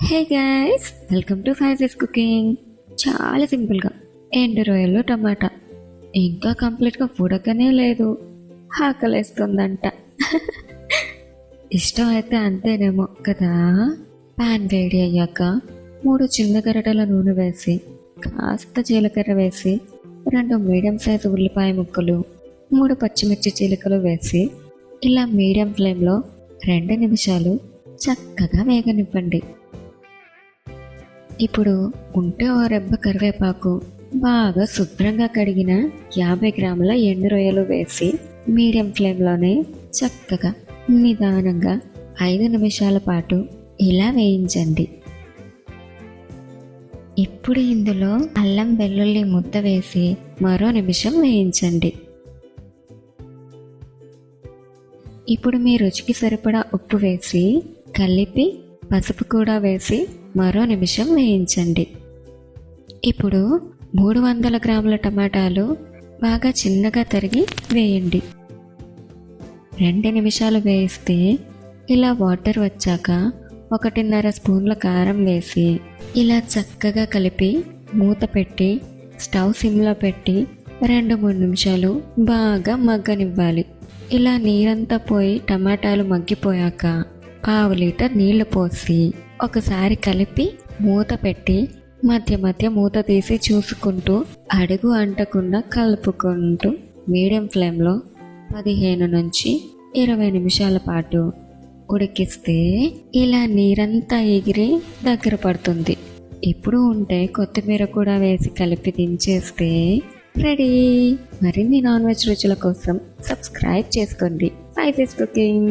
Hey guys, welcome to Faiza's cooking. చాలా సింపుల్గా ఎండు రొయ్యలు టమాటా ఇంకా కంప్లీట్గా ఉడకనే లేదు, ఆకలేస్తుందంట. ఇష్టం అయితే అంతేనేమో కదా. పాన్ వేడి అయ్యాక 3 చిన్న గరిటెల నూనె వేసి కాస్త జీలకర్ర వేసి 2 మీడియం సైజు ఉల్లిపాయ ముక్కలు 3 పచ్చిమిర్చి చీలికలు వేసి ఇలా మీడియం ఫ్లేమ్లో 2 నిమిషాలు చక్కగా వేగనివ్వండి. ఇప్పుడు ఉంటే ఓ రెబ్బ కరివేపాకు, బాగా శుభ్రంగా కడిగిన 50 గ్రాముల ఎండు రొయ్యలు వేసి మీడియం ఫ్లేమ్లోనే చక్కగా నిదానంగా 5 నిమిషాల పాటు ఇలా వేయించండి. ఇప్పుడు ఇందులో అల్లం వెల్లుల్లి ముద్ద వేసి మరో నిమిషం వేయించండి. ఇప్పుడు మీ రుచికి సరిపడా ఉప్పు వేసి కలిపి పసుపు కూడా వేసి మరో నిమిషం వేయించండి. ఇప్పుడు 300 గ్రాముల టమాటాలు బాగా చిన్నగా తరిగి వేయండి. 2 నిమిషాలు వేయిస్తే ఇలా వాటర్ వచ్చాక 1.5 స్పూన్ల కారం వేసి ఇలా చక్కగా కలిపి మూత పెట్టి స్టవ్ సిమ్లో పెట్టి 2-3 నిమిషాలు బాగా మగ్గనివ్వాలి. ఇలా నీరంతా పోయి టమాటాలు మగ్గిపోయాక 1/2 లీటర్ నీళ్లు పోసి ఒకసారి కలిపి మూత పెట్టి మధ్య మధ్య మూత తీసి చూసుకుంటూ అడుగు అంటకుండా కలుపుకుంటూ మీడియం ఫ్లేమ్లో 15 నుంచి 20 నిమిషాల పాటు ఉడికిస్తే ఇలా నీరంతా ఎగిరి దగ్గర పడుతుంది. ఇప్పుడు ఉంటే కొత్తిమీర కూడా వేసి కలిపి దించేస్తే రెడీ. మరిన్ని నాన్ వెజ్ రుచుల కోసం సబ్స్క్రైబ్ చేసుకోండి ఫైజెస్ కుకింగ్.